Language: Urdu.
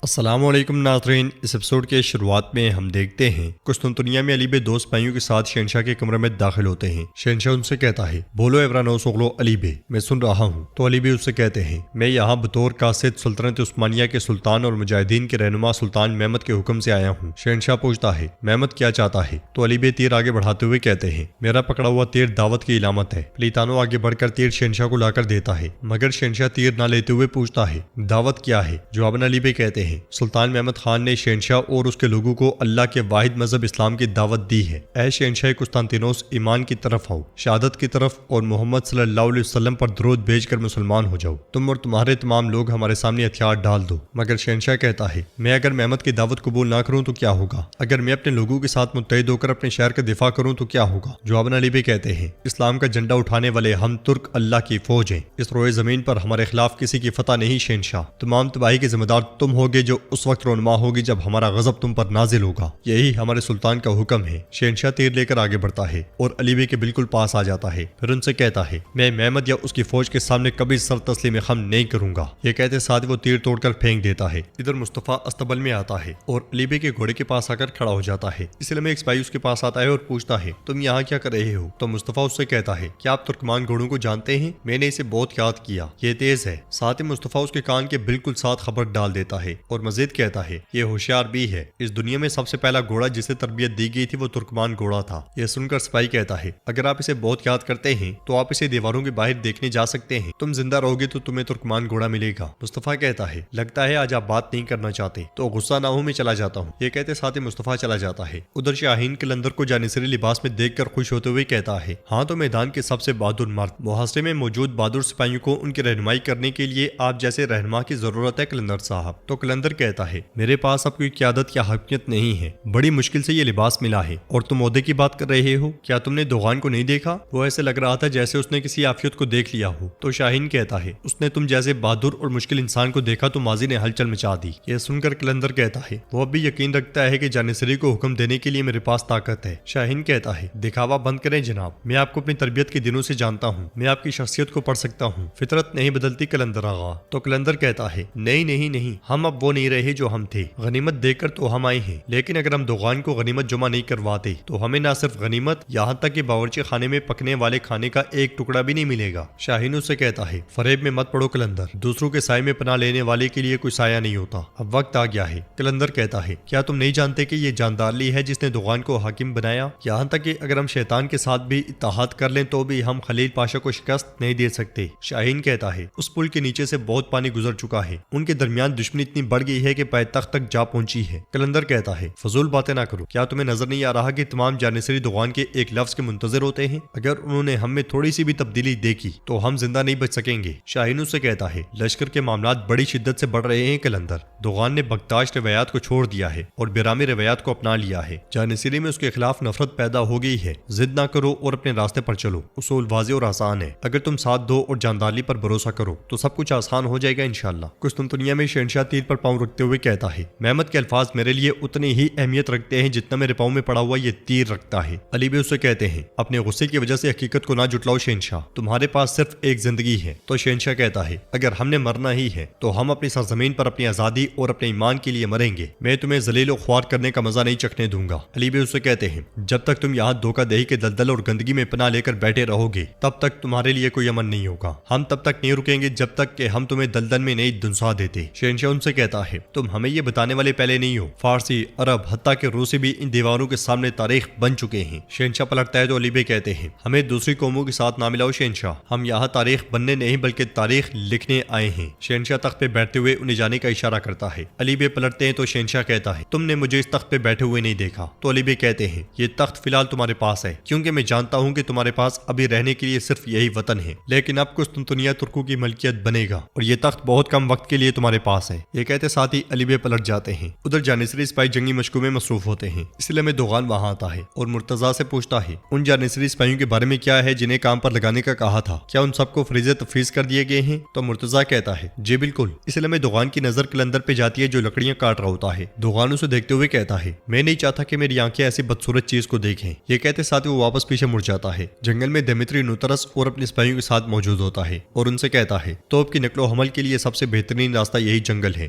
السلام علیکم ناظرین، اس ایپیسوڈ کے شروعات میں ہم دیکھتے ہیں قسطنطنیہ میں علی بے دو سپاہیوں کے ساتھ شہنشاہ کے کمرے میں داخل ہوتے ہیں۔ شہنشاہ ان سے کہتا ہے، بولو ایورانوس اغلو علی بے، میں سن رہا ہوں۔ تو علی بے اس سے کہتے ہیں، میں یہاں بطور قاصد سلطنت عثمانیہ کے سلطان اور مجاہدین کے رہنما سلطان محمد کے حکم سے آیا ہوں۔ شہنشاہ پوچھتا ہے، محمد کیا چاہتا ہے؟ تو علی بے تیر آگے بڑھاتے ہوئے کہتے ہیں، میرا پکڑا ہوا تیر دعوت کی علامت ہے۔ پلیتانو آگے بڑھ کر تیر شہنشاہ کو لا کر دیتا ہے، مگر شہنشاہ تیر نہ لیتے ہوئے پوچھتا ہے، دعوت کیا ہے؟ جواباً علی بے کہتے ہیں، سلطان محمد خان نے شہنشاہ اور اس کے لوگوں کو اللہ کے واحد مذہب اسلام کی دعوت دی ہے۔ اے شہنشاہ قسطنطینوس، ایمان کی طرف آؤ، شہادت کی طرف، اور محمد صلی اللہ علیہ وسلم پر درود بھیج کر مسلمان ہو جاؤ۔ تم اور تمہارے تمام لوگ ہمارے سامنے ہتھیار ڈال دو۔ مگر شہنشاہ کہتا ہے، میں اگر محمد کی دعوت قبول نہ کروں تو کیا ہوگا؟ اگر میں اپنے لوگوں کے ساتھ متحد ہو کر اپنے شہر کا دفاع کروں تو کیا ہوگا؟ جواباً علی بے کہتے ہیں، اسلام کا جھنڈا اٹھانے والے ہم ترک اللہ کی فوج ہیں۔ اس روئے زمین پر ہمارے خلاف کسی کی فتح نہیں شہنشاہ۔ تمام تباہی کے ذمہ دار تم ہوگے جو اس وقت رونما ہوگی جب ہمارا غضب تم پر نازل ہوگا۔ یہی ہمارے سلطان کا حکم ہے۔ شہنشاہ تیر لے کر آگے بڑھتا ہے اور علی بے کے بالکل پاس آ جاتا ہے، پھر ان سے کہتا ہے، میں محمد یا اس کی فوج کے سامنے کبھی سر تسلیم خم نہیں کروں گا۔ یہ کہتے ساتھ وہ تیر توڑ کر پھینک دیتا ہے۔ ادھر مصطفیٰ استبل میں آتا ہے اور علی بے کے گھوڑے کے پاس آ کر کھڑا ہو جاتا ہے۔ اس لیے میں ایک سپاہی اس کے پاس آتا ہے اور پوچھتا ہے، تم یہاں کیا کر رہے ہو؟ تو مصطفیٰ اس سے کہتا ہے، کیا آپ ترکمان گھوڑوں کو جانتے ہیں؟ میں نے اسے بہت یاد کیا، یہ تیز ہے۔ ساتھ ہی مصطفیٰ اس کے کان کے بالکل ساتھ خبر ڈال دیتا ہے اور مزید کہتا ہے، یہ ہوشیار بھی ہے۔ اس دنیا میں سب سے پہلا گھوڑا جسے تربیت دی گئی تھی وہ ترکمان گھوڑا تھا۔ یہ سن کر سپاہی کہتا ہے، اگر آپ اسے بہت یاد کرتے ہیں تو آپ اسے دیواروں کے باہر دیکھنے جا سکتے ہیں۔ تم زندہ رہو گے تو تمہیں ترکمان گھوڑا ملے گا۔ مصطفیٰ کہتا ہے، لگتا ہے آج آپ بات نہیں کرنا چاہتے، تو غصہ نہ ہو میں چلا جاتا ہوں۔ یہ کہتے ساتھ ہی مصطفیٰ چلا جاتا ہے۔ ادھر شاہین قلندر کو جانصری لباس میں دیکھ کر خوش ہوتے ہوئے کہتا ہے، ہاں تو میدان کے سب سے بہادر مرد، محاصرے میں موجود بہادر سپاہیوں کو ان کی رہنمائی کرنے کے لیے آپ جیسے رہنما کی ضرورت ہے قلندر صاحب۔ تو قلندر کہتا ہے، میرے پاس اب کوئی قیادت یا حاکمیت نہیں ہے، بڑی مشکل سے یہ لباس ملا ہے، اور تم عہدے کی بات کر رہے ہو؟ کیا تم نے دوغان کو نہیں دیکھا؟ وہ ایسے لگ رہا تھا جیسے اس نے کسی عافیت کو دیکھ لیا ہو۔ تو شاہین کہتا ہے، اس نے تم جیسے بہادر اور مشکل انسان کو دیکھا تو ماضی نے ہلچل مچا دی۔ یہ سن کر قلندر کہتا ہے، وہ اب بھی یقین رکھتا ہے کہ جانصری کو حکم دینے کے لیے میرے پاس طاقت ہے۔ شاہین کہتا ہے، دکھاوا بند کریں جناب، میں آپ کو اپنی تربیت کے دنوں سے جانتا ہوں، میں آپ کی شخصیت کو پڑھ سکتا ہوں، فطرت نہیں بدلتی قلندر آغا۔ تو قلندر کہتا ہے، نہیں نہیں نہیں، ہم اب وہ نہیں رہے جو ہم تھے، غنیمت دیکھ کر تو ہم آئے ہیں، لیکن اگر ہم دوغان کو غنیمت جمع نہیں کرواتے تو ہمیں نہ صرف غنیمت، یہاں تک کہ باورچی خانے میں پکنے والے کھانے کا ایک ٹکڑا بھی نہیں ملے گا۔ شاہین اس سے کہتا ہے، فریب میں مت پڑو قلندر، دوسروں کے سائے میں پناہ لینے والے کے لیے کوئی سایہ نہیں ہوتا، اب وقت آ گیا ہے۔ قلندر کہتا ہے، کیا تم نہیں جانتے کہ یہ جاندارلی ہے جس نے دوغان کو حاکم بنایا؟ یہاں تک کہ اگر ہم شیطان کے ساتھ بھی اتحاد کر لیں تو بھی ہم خلیل پاشا کو شکست نہیں دے سکتے۔ شاہین کہتا ہے، اس پل کے نیچے سے بہت پانی گزر چکا ہے، ان کے درمیان دشمنی اتنی بڑھ گئی ہے کہ پائے تخت تک جا پہنچی ہے۔ قلندر کہتا ہے، فضول باتیں نہ کرو، کیا تمہیں نظر نہیں آ رہا کہ تمام جانصری دوغان کے ایک لفظ کے منتظر ہوتے ہیں؟ اگر انہوں نے ہم میں تھوڑی سی بھی تبدیلی دیکھی تو ہم زندہ نہیں بچ سکیں گے۔ شاہین سے کہتا ہے، لشکر کے معاملات بڑی شدت سے بڑھ رہے ہیں قلندر، دوغان نے بغتاش روایات کو چھوڑ دیا ہے اور بیرامی روایات کو اپنا لیا ہے، جانصری میں اس کے خلاف نفرت پیدا ہو گئی ہے۔ ضد نہ کرو اور اپنے راستے پر چلو، اصول واضح اور آسان ہے، اگر تم ساتھ دو اور جاندارلی پر بھروسہ کرو تو سب کچھ آسان ہو جائے گا انشاءاللہ۔ قسطنطنیہ میں شہنشاہ تیر پر پاؤں رکھتے ہوئے کہتا ہے، محمد کے الفاظ میرے لیے اتنی ہی اہمیت رکھتے ہیں جتنا میرے پاؤں میں پڑا ہوا یہ تیر رکھتا ہے۔ علی بے اسے کہتے ہیں، اپنے غصے کی وجہ سے حقیقت کو نہ جھٹلاؤ شہنشاہ، تمہارے پاس صرف ایک زندگی ہے۔ تو شہنشاہ کہتا ہے، اگر ہم نے مرنا ہی ہے تو ہم اپنی سرزمین پر اپنی آزادی اور اپنے ایمان کے لیے مریں گے، میں تمہیں ذلیل و خوار کرنے کا مزہ نہیں چکھنے دوں گا۔ علی بے اسے کہتے ہیں، جب تک تم یہاں دھوکہ دہی کے دلدل اور گندگی میں پناہ لے کر بیٹھے رہو گے تب تک تمہارے لیے کوئی امن نہیں ہوگا، ہم تب تک نہیں رکیں گے جب تک کہ ہم تمہیں دلدل میں نہیں دنسا دیتے۔ شہنشاہ ان سے کہتا ہے، تم ہمیں یہ بتانے والے پہلے نہیں ہو، فارسی، عرب، حتیٰ کہ روسی بھی ان دیواروں کے سامنے تاریخ بن چکے ہیں۔ شہنشاہ پلٹتا ہے تو علی بے کہتے ہیں، ہمیں دوسری قوموں کے ساتھ نہ ملاؤ شہنشاہ، ہم یہاں تاریخ بننے نہیں بلکہ تاریخ لکھنے آئے ہیں۔ شہنشاہ تخت پہ بیٹھتے ہوئے انہیں جانے کا اشارہ کرتا ہے۔ علی بے پلٹتے ہیں تو شہنشاہ کہتا ہے، تم نے مجھے اس تخت پہ بیٹھے ہوئے نہیں دیکھا۔ تو علی بے کہتے ہیں، یہ تخت فی الحال تمہارے پاس ہے، کیونکہ میں جانتا ہوں کہ تمہارے پاس ابھی رہنے کے لیے صرف یہی وطن ہے، لیکن اب قسطنطنیہ ترکوں کی ملکیت بنے گا اور یہ تخت بہت کم وقت کے لیے تمہارے پاس ہے۔ یہ کہتے ساتھ ہی علی بے پلٹ جاتے ہیں۔ ادھر جانصری سپاہی جنگی مشقوں میں مصروف ہوتے ہیں، اس لیے میں دوغان وہاں آتا ہے اور مرتضیٰ سے پوچھتا ہے، ان جانصری سپاہیوں کے بارے میں کیا ہے جنہیں کام پر لگانے کا کہا تھا، کیا ان سب کو فریضے تفویض کر دیے گئے ہیں؟ تو مرتضیٰ کہتا ہے، جی بالکل۔ اس لیے میں دوغان کی نظر قلندر پہ جاتی ہے جو لکڑیاں کاٹ رہا ہوتا ہے۔ دوغان اسے دیکھتے ہوئے کہتا ہے، میں نہیں چاہتا کہ میری آنکھیں ایسی بدصورت چیز کو دیکھیں۔ یہ کہتے ساتھ وہ واپس پیچھے مڑ جاتا ہے۔ جنگل میں دمیتری نوترس اور اپنے سپاہیوں کے ساتھ موجود ہوتا ہے اور ان سے کہتا ہے، توپ کی نقل و حمل کے لیے سب سے بہترین راستہ یہی جنگل ہے،